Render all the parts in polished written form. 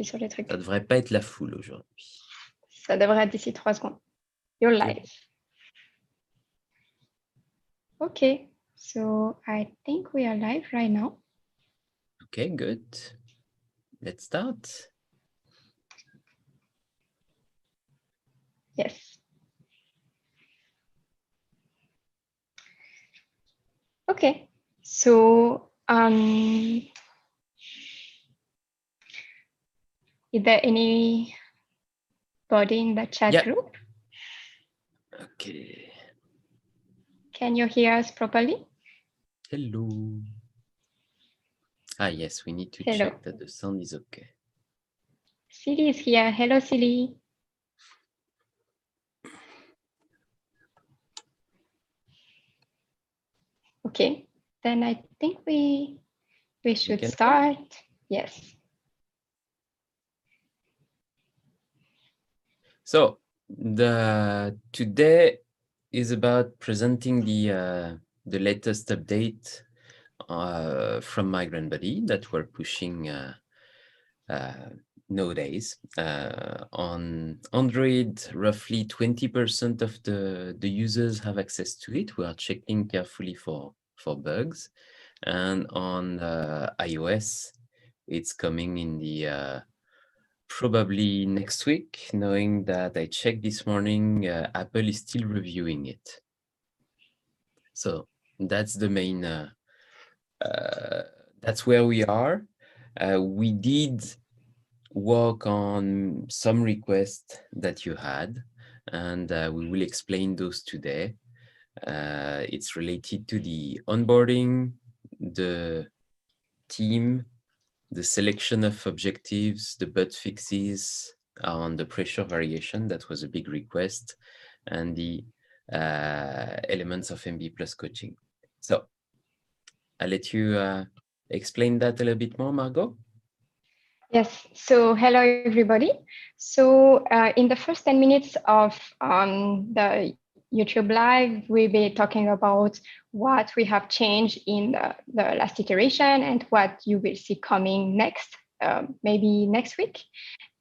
sur les trucs. Ça devrait pas être la foule aujourd'hui. Ça devrait être d'ici 3 secondes. You're live. Okay, so I think we are live right now. Okay, good. Let's start. Yes. Okay, so is there anybody in the chat group? Okay. Can you hear us properly? Hello. Ah, yes, we need to check that the sound is okay. Silly is here. Hello, Silly. Okay, then I think we should start. Yes. So today is about presenting the latest update from Migraine Buddy that we're pushing nowadays. On Android, roughly 20% of the users have access to it. We are checking carefully for bugs. And on iOS, it's coming in the probably next week, knowing that I checked this morning, Apple is still reviewing it. So that's the main, that's where we are. We did work on some requests that you had, and we will explain those today. It's related to the onboarding, the team, the selection of objectives, the bug fixes on the pressure variation, that was a big request, and the elements of MBplus Coaching. So I'll let you explain that a little bit more, Margaux. Yes, so hello everybody. So in the first 10 minutes of the YouTube live, we'll be talking about what we have changed in the last iteration and what you will see coming next, maybe next week.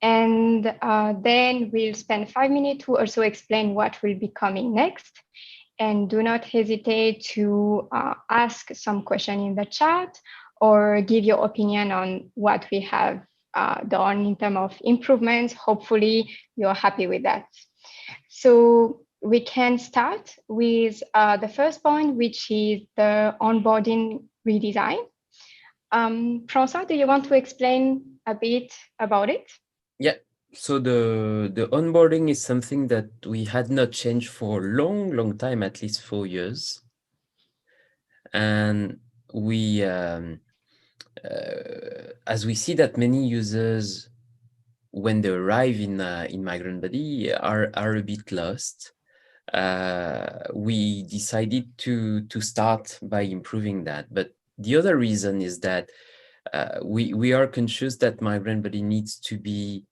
And then we'll spend 5 minutes to also explain what will be coming next. And do not hesitate to ask some question in the chat or give your opinion on what we have done in terms of improvements. Hopefully you're happy with that. So we can start with the first point, which is the onboarding redesign. François, do you want to explain a bit about it? Yeah, so the onboarding is something that we had not changed for a long time, at least 4 years. And we, as we see that many users, when they arrive in Migraine Buddy, are a bit lost, we decided to start by improving that. But the other reason is that we are conscious that Migraine Buddy needs to be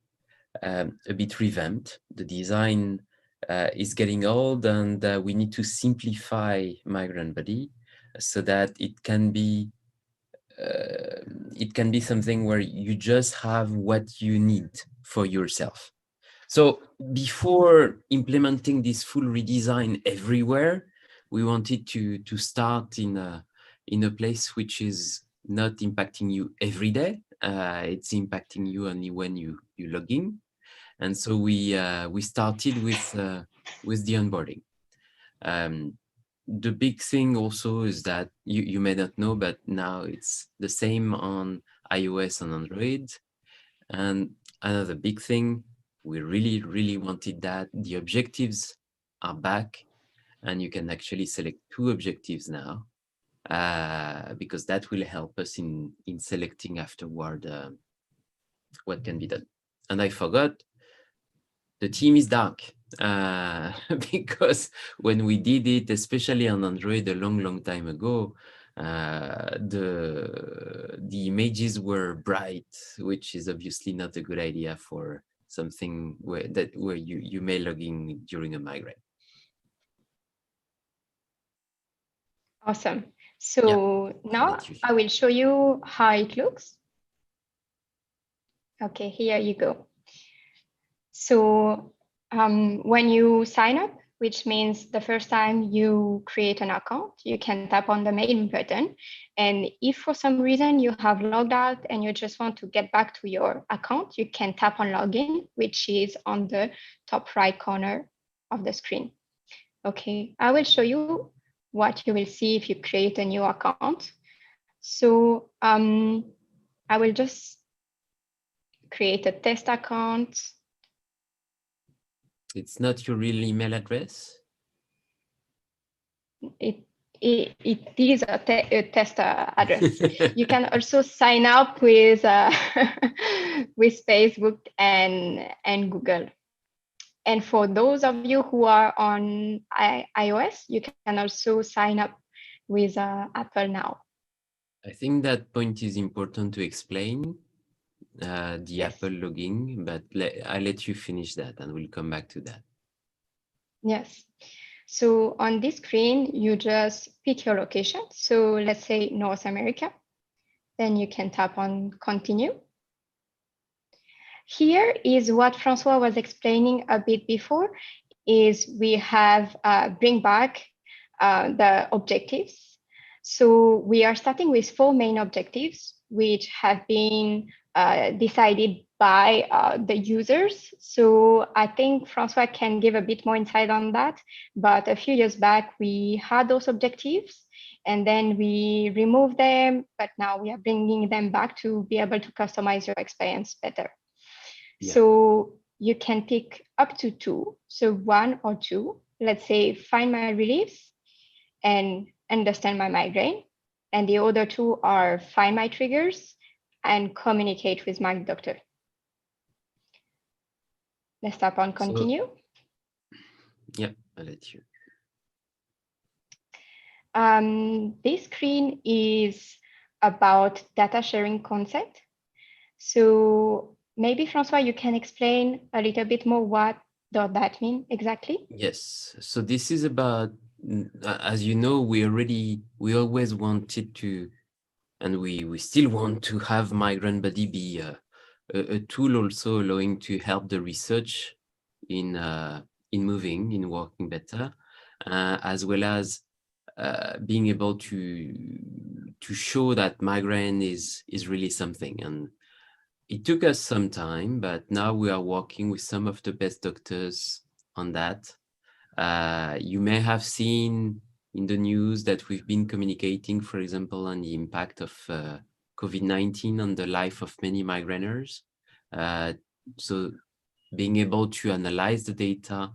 a bit revamped. The design is getting old, and we need to simplify Migraine Buddy so that it can be something where you just have what you need for yourself. So before implementing this full redesign everywhere, we wanted to start in a place which is not impacting you every day. It's impacting you only when you log in. And so we started with the onboarding. The big thing also is that you may not know, but now it's the same on iOS and Android. And another big thing, we really wanted that the objectives are back, and you can actually select 2 objectives now, because that will help us in selecting afterward what can be done. And I forgot, the team is dark, because when we did it, especially on Android a long time ago, the images were bright, which is obviously not a good idea for something where you may log in during a migraine. Awesome. So now I will show you how it looks. Okay, here you go. So when you sign up, which means the first time you create an account, you can tap on the main button. And if for some reason you have logged out and you just want to get back to your account, you can tap on login, which is on the top right corner of the screen. Okay, I will show you what you will see if you create a new account. So I will just create a test account. It's not your real email address? It is a test address. You can also sign up with with Facebook and Google. And for those of you who are on iOS, you can also sign up with Apple now. I think that point is important to explain, the Yes. Apple login, but I'll let you finish that and we'll come back to that. Yes. So on this screen, you just pick your location. So let's say North America. Then you can tap on continue. Here is what Francois was explaining a bit before, is we have bring back the objectives. So we are starting with 4 main objectives, which have been decided by the users. So I think Francois can give a bit more insight on that. But a few years back, we had those objectives and then we removed them, but now we are bringing them back to be able to customize your experience better. Yeah. So you can pick up to 2, so 1 or 2. Let's say find my reliefs and understand my migraine. And the other 2 are find my triggers and communicate with my doctor. Let's tap on continue. Yeah, I'll let you. This screen is about data sharing concept. So maybe Francois, you can explain a little bit more what does that mean exactly? Yes, so this is about, as you know, we always wanted to, and we still want to have Migraine Buddy be a tool also allowing to help the research in moving, in working better, as well as being able to show that migraine is really something. And it took us some time, but now we are working with some of the best doctors on that. You may have seen in the news that we've been communicating, for example, on the impact of COVID-19 on the life of many migraineurs. So being able to analyze the data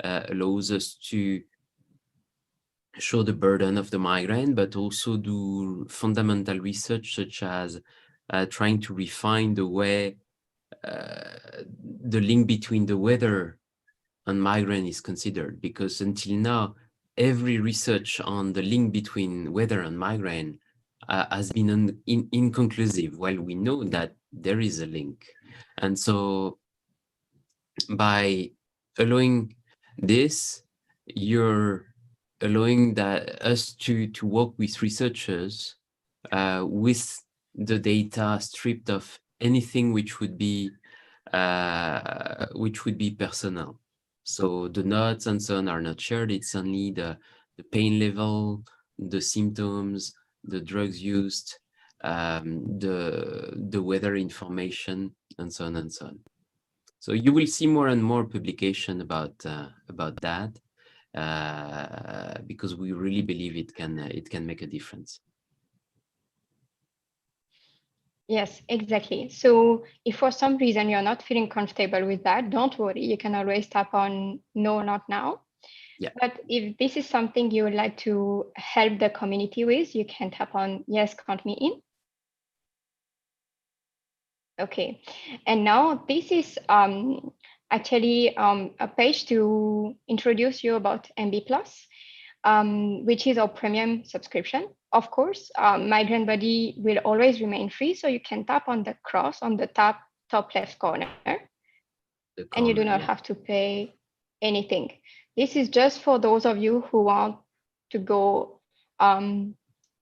allows us to show the burden of the migraine, but also do fundamental research such as trying to refine the way the link between the weather and migraine is considered, because until now, every research on the link between weather and migraine has been inconclusive, while we know that there is a link. And so by allowing this, you're allowing us to work with researchers with the data stripped of anything which would be personal. So the notes and so on are not shared. It's only the pain level, the symptoms, the drugs used, the weather information, and so on and so on. So you will see more and more publication about that, because we really believe it can make a difference. Yes, exactly. So if for some reason you're not feeling comfortable with that, don't worry. You can always tap on no, not now. Yeah. But if this is something you would like to help the community with, you can tap on yes, count me in. Okay. And now this is actually a page to introduce you about MBplus, which is our premium subscription. Of course, Migraine Buddy will always remain free, so you can tap on the cross on the top left corner, and you do not have to pay anything. This is just for those of you who want to go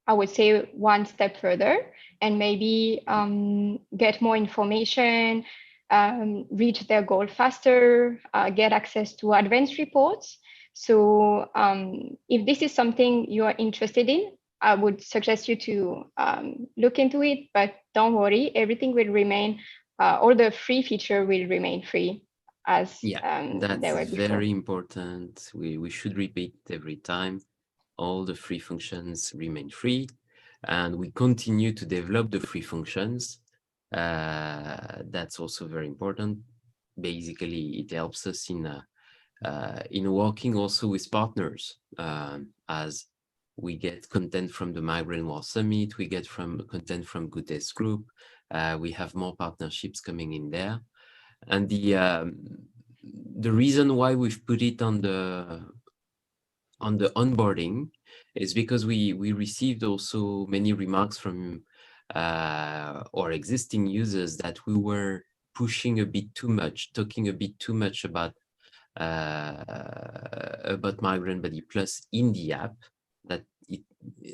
I would say, one step further and maybe get more information, reach their goal faster, get access to advanced reports. So if this is something you are interested in, I would suggest you to look into it, but don't worry, everything will remain, all the free feature will remain free as Yeah, they that's were before. very important. We should repeat every time. All the free functions remain free, and we continue to develop the free functions. That's also very important. Basically, it helps us in working also with partners, as we get content from the Migraine War Summit, we get from content from Good Test Group, we have more partnerships coming in there. And the reason why we've put it on the onboarding is because we received also many remarks from our existing users that we were pushing a bit too much, talking a bit too much about Migraine Buddy Plus in the app,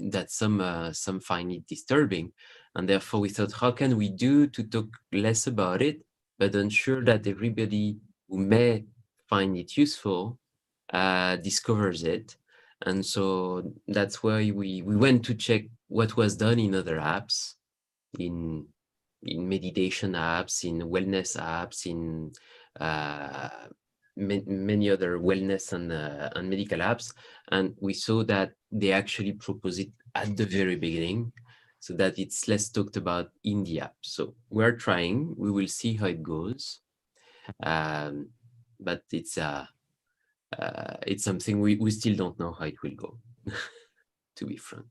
that some find it disturbing, and therefore we thought, how can we do to talk less about it, but ensure that everybody who may find it useful discovers it. And so that's why we went to check what was done in other apps, in meditation apps, in wellness apps, in many other wellness and medical apps, and we saw that they actually propose it at the very beginning, so that it's less talked about in the app. So we're trying. We will see how it goes, but it's something we still don't know how it will go. To be frank.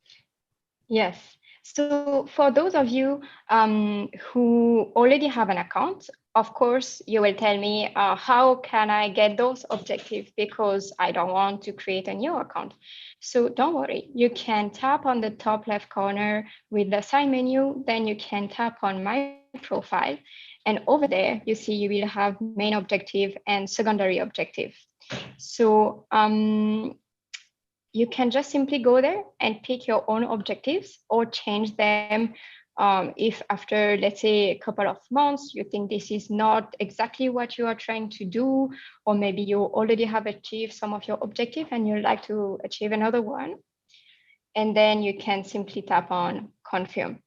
Yes. So for those of you who already have an account, of course, you will tell me, how can I get those objectives? Because I don't want to create a new account. So don't worry, you can tap on the top left corner with the side menu, then you can tap on my profile. And over there, you see you will have main objective and secondary objective. So you can just simply go there and pick your own objectives or change them. If after, let's say, a couple of months, you think this is not exactly what you are trying to do, or maybe you already have achieved some of your objective and you'd like to achieve another one, and then you can simply tap on confirm.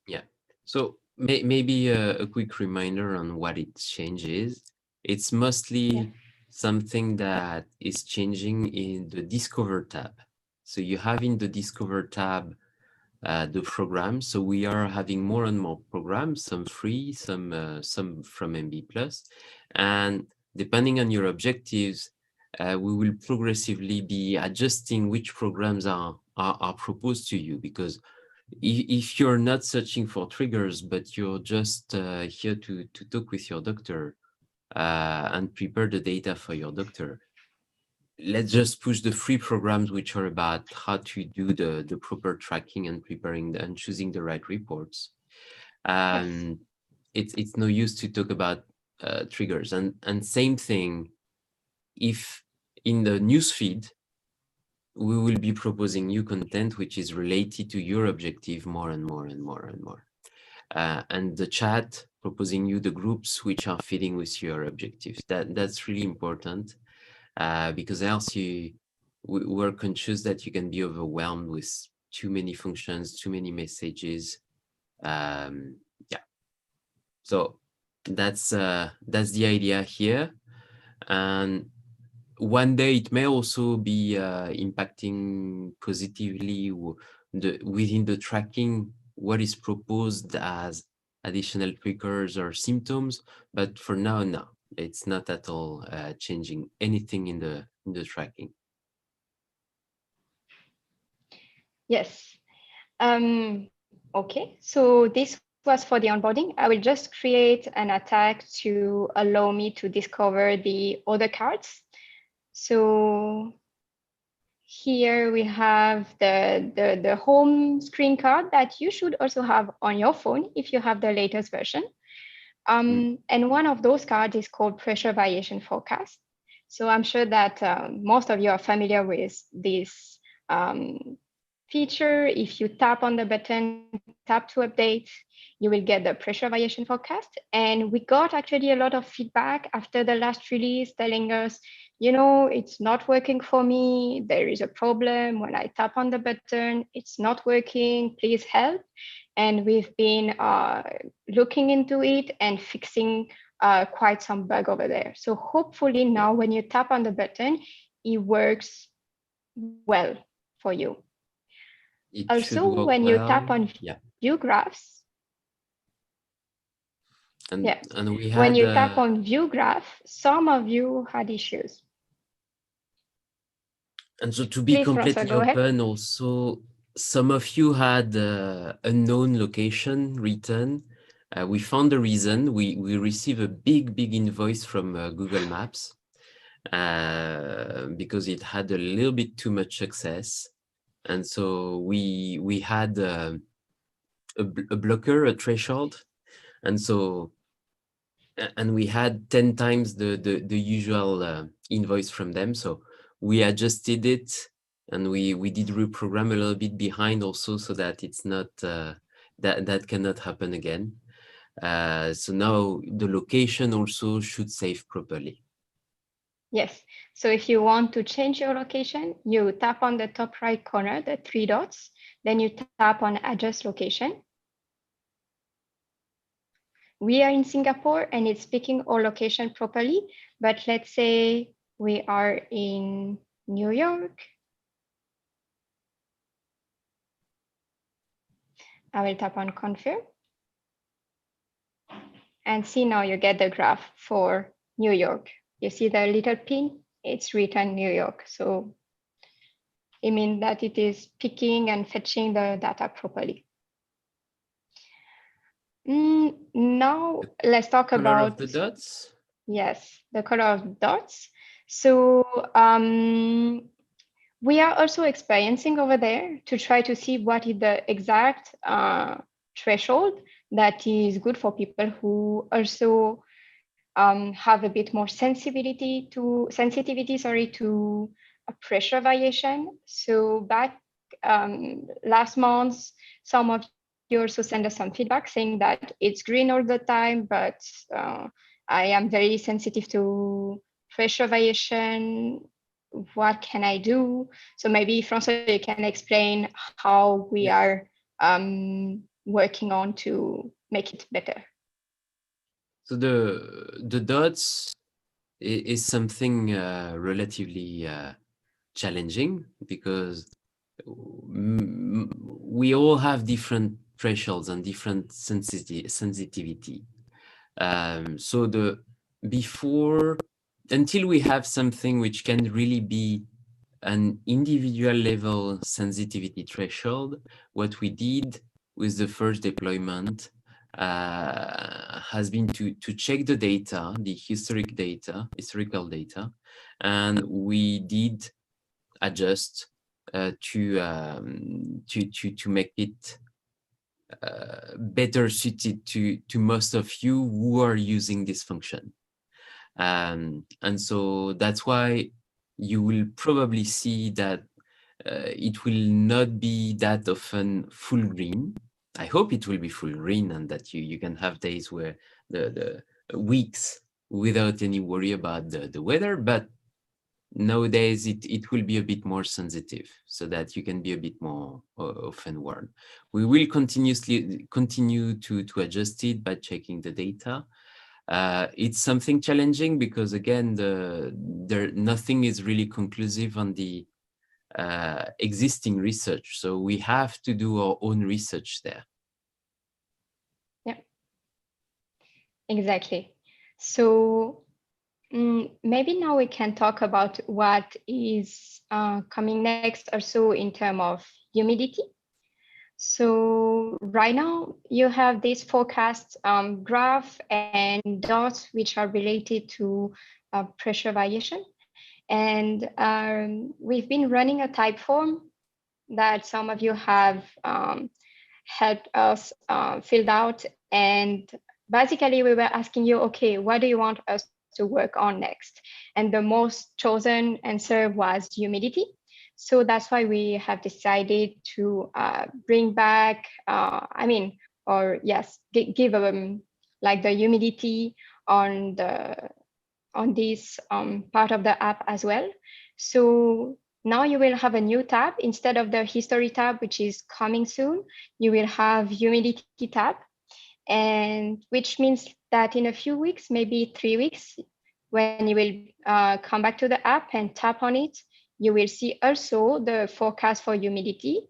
Yeah. So maybe a quick reminder on what it changes. It's mostly something that is changing in the Discover tab. So you have in the Discover tab the programs. So we are having more and more programs, some free, some from MBplus, and depending on your objectives, we will progressively be adjusting which programs are proposed to you. Because if you're not searching for triggers, but you're just here to talk with your doctor and prepare the data for your doctor, let's just push the free programs, which are about how to do the proper tracking and preparing and choosing the right reports. Yes. It's no use to talk about triggers. And same thing, if in the newsfeed, we will be proposing new content which is related to your objective more and more and more and more. And the chat proposing you the groups which are fitting with your objectives. That's really important, because else we're conscious that you can be overwhelmed with too many functions, too many messages. Yeah. So that's the idea here. And one day it may also be impacting positively within the tracking what is proposed as additional triggers or symptoms, but for now, no, it's not at all changing anything in the tracking. Yes. Okay, so this was for the onboarding. I will just create an attack to allow me to discover the other cards. So here we have the home screen card that you should also have on your phone if you have the latest version. And one of those cards is called pressure variation forecast. So I'm sure that most of you are familiar with this feature, if you tap on the button, tap to update, you will get the pressure variation forecast. And we got actually a lot of feedback after the last release telling us, it's not working for me. There is a problem. When I tap on the button, it's not working. Please help. And we've been looking into it and fixing quite some bug over there. So hopefully now when you tap on the button, it works well for you. It should Also, work when you tap well. on Yeah. view graphs, And we when had you tap on view graph, some of you had issues. and so to be Please, Francois, completely go ahead. open, also some of you had unknown location written. We found the reason. We received a big invoice from Google Maps because it had a little bit too much success, and so we had a blocker, a threshold, and so and we had 10 times the usual invoice from them. So we adjusted it, and we did reprogram a little bit behind also, so that it's not that cannot happen again. So now the location also should save properly. Yes. So if you want to change your location, you tap on the top right corner, the three dots, then you tap on adjust location. We are in Singapore and it's picking our location properly, but let's say we are in New York. I will tap on confirm. And see, now you get the graph for New York. You see the little pin, it's written New York. So it means that it is picking and fetching the data properly. Now let's talk Color about of the dots. Yes, the color of dots. So we are also experiencing over there to try to see what is the exact threshold that is good for people who also have a bit more sensitivity to a pressure variation. So back last month, some of you also sent us some feedback saying that it's green all the time, but I am very sensitive to pressure variation. What can I do? So maybe François, you can explain how we are working on to make it better. So the dots is something relatively challenging, because we all have different thresholds and different sensitivity. So until we have something which can really be an individual level sensitivity threshold, what we did with the first deployment has been to check the data, the historical data, and we did adjust to make it better suited to most of you who are using this function. And so that's why you will probably see that it will not be that often full green. I hope it will be full green, and that you can have days where the weeks without any worry about the weather, but nowadays it will be a bit more sensitive, so that you can be a bit more often warned. We will continue to adjust it by checking the data. It's something challenging because, again, nothing is really conclusive on the existing research, so we have to do our own research there. Yeah, exactly. So maybe now we can talk about what is coming next also in terms of humidity. So right now you have this forecast graph and dots which are related to pressure variation. And we've been running a type form that some of you have helped us filled out. And basically we were asking you, okay, what do you want us to work on next? And the most chosen answer was humidity. So that's why we have decided to bring back, give like the humidity on this part of the app as well. So now you will have a new tab instead of the history tab, which is coming soon. You will have humidity tab, and which means that in a few weeks, maybe 3 weeks, when you will come back to the app and tap on it, you will see also the forecast for humidity.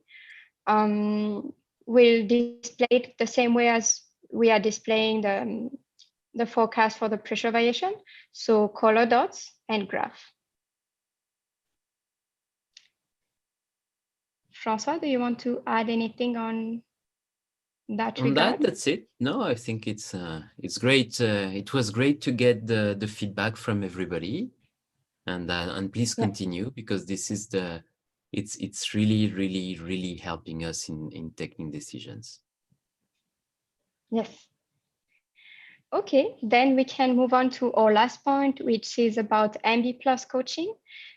We'll display it the same way as we are displaying the forecast for the pressure variation. So color dots and graph. François, do you want to add anything on that On that, regard? that's it. No, I think it's great. It was great to get the feedback from everybody, and please continue, because this is it's really helping us in taking decisions. Yes. Okay, then we can move on to our last point, which is about MBplus coaching.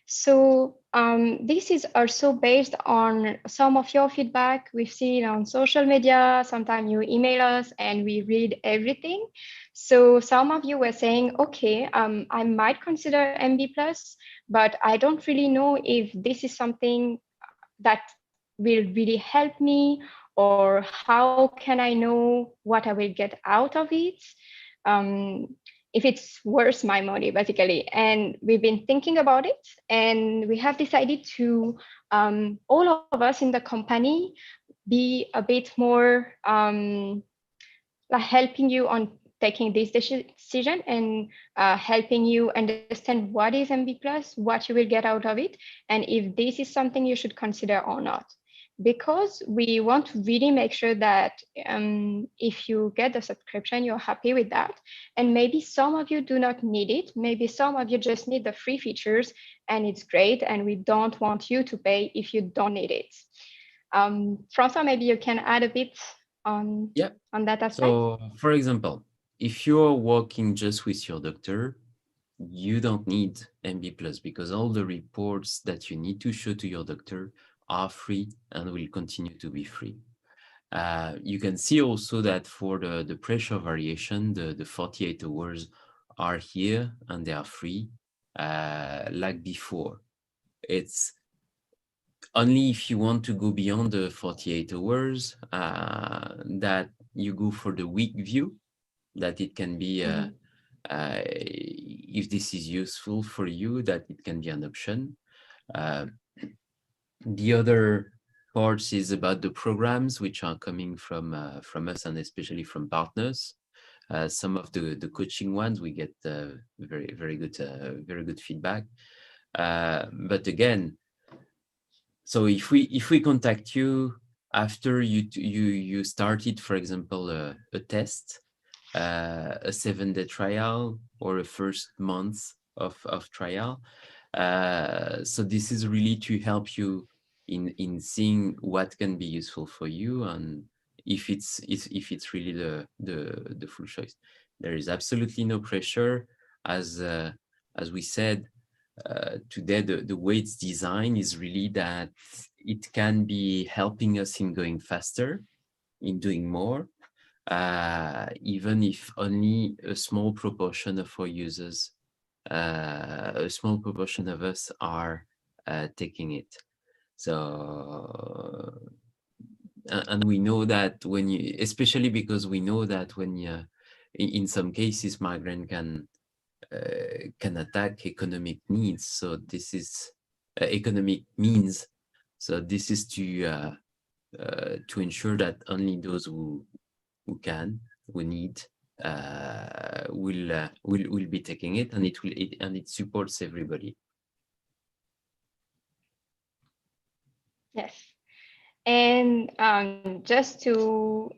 So this is also based on some of your feedback. We've seen on social media, sometimes you email us and we read everything. So some of you were saying, okay, I might consider MBplus, but I don't really know if this is something that will really help me, or how can I know what I will get out of it, if it's worth my money, basically. And we've been thinking about it, and we have decided to, all of us in the company, be a bit more like helping you on taking this decision, and helping you understand what is MBplus, what you will get out of it, and if this is something you should consider or not. Because we want to really make sure that if you get the subscription, you're happy with that. And maybe some of you do not need it. Maybe some of you just need the free features, and it's great. And we don't want you to pay if you don't need it. François, maybe you can add a bit on that aspect. So, for example, if you're working just with your doctor, you don't need MBplus, because all the reports that you need to show to your doctor are free and will continue to be free. You can see also that for the pressure variation, the 48 hours are here and they are free, like before. It's only if you want to go beyond the 48 hours that you go for the week view, that it can be, if this is useful for you, that it can be an option. The other parts is about the programs which are coming from us, and especially from partners. Some of the coaching ones, we get very good feedback. But again, so if we contact you after you started, for example, a test, a 7-day trial, or a first month of trial, so this is really to help you in seeing what can be useful for you, and if it's really the full choice. There is absolutely no pressure, as we said. Today, the way it's designed is really that it can be helping us in going faster, in doing more, even if only a small proportion of our users, a small proportion of us are taking it. So, and we know that when you, especially because we know that when you, in some cases, migraine can attack economic needs. So this is economic means. So this is to ensure that only those who need will be taking it, and it supports everybody. Yes, and just to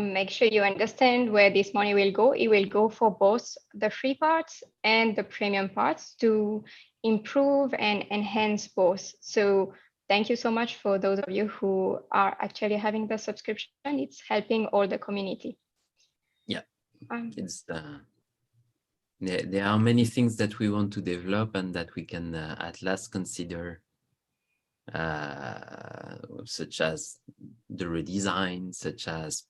make sure you understand where this money will go, it will go for both the free parts and the premium parts to improve and enhance both. So thank you so much for those of you who are actually having the subscription. It's helping all the community. Yeah, it's there are many things that we want to develop and that we can at last consider such as the redesign, such as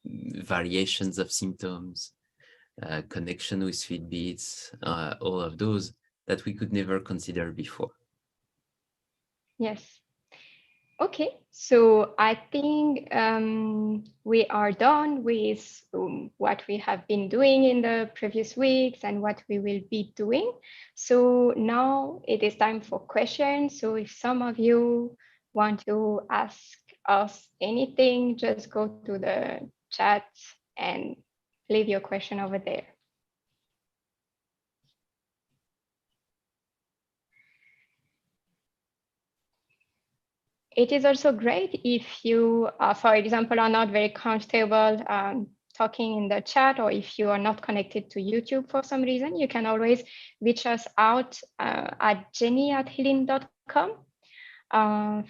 variations of symptoms, connection with Fitbits, all of those that we could never consider before. Yes. Okay, so I think we are done with what we have been doing in the previous weeks and what we will be doing. So now it is time for questions. So if some of you want to ask us anything, just go to the chat and leave your question over there. It is also great if you, for example, are not very comfortable talking in the chat, or if you are not connected to YouTube for some reason, you can always reach us out at jenny@healing.com.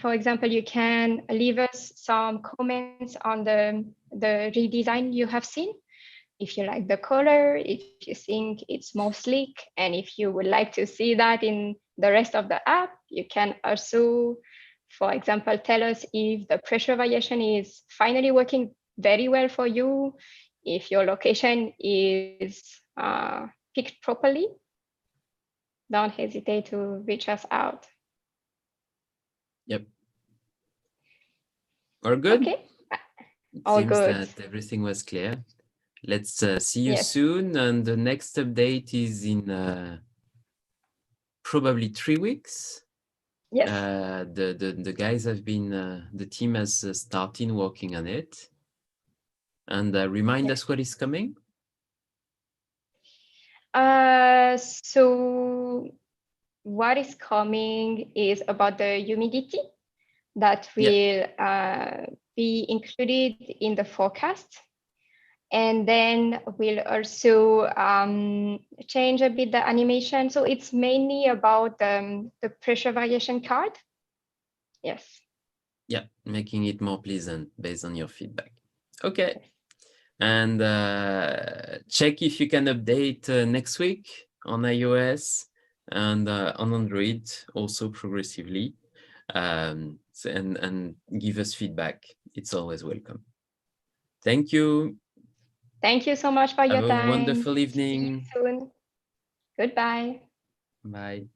For example, you can leave us some comments on the redesign you have seen. If you like the color, if you think it's more sleek, and if you would like to see that in the rest of the app, you can also, for example, tell us if the pressure variation is finally working very well for you, if your location is picked properly. Don't hesitate to reach us out. Yep. We're good? Okay. It All seems good. that everything was clear. Let's see you Yes. soon. And the next update is in probably 3 weeks. Yes. The guys have been, the team has started working on it. And remind us what is coming. So what is coming is about the humidity that will be included in the forecast. And then we'll also change a bit the animation. So it's mainly about the pressure variation card. Yes. Yeah, making it more pleasant based on your feedback. Okay. And check if you can update next week on iOS and on Android also progressively. And give us feedback. It's always welcome. Thank you. Thank you so much for your Have a time. wonderful See you evening. soon. Goodbye. Bye.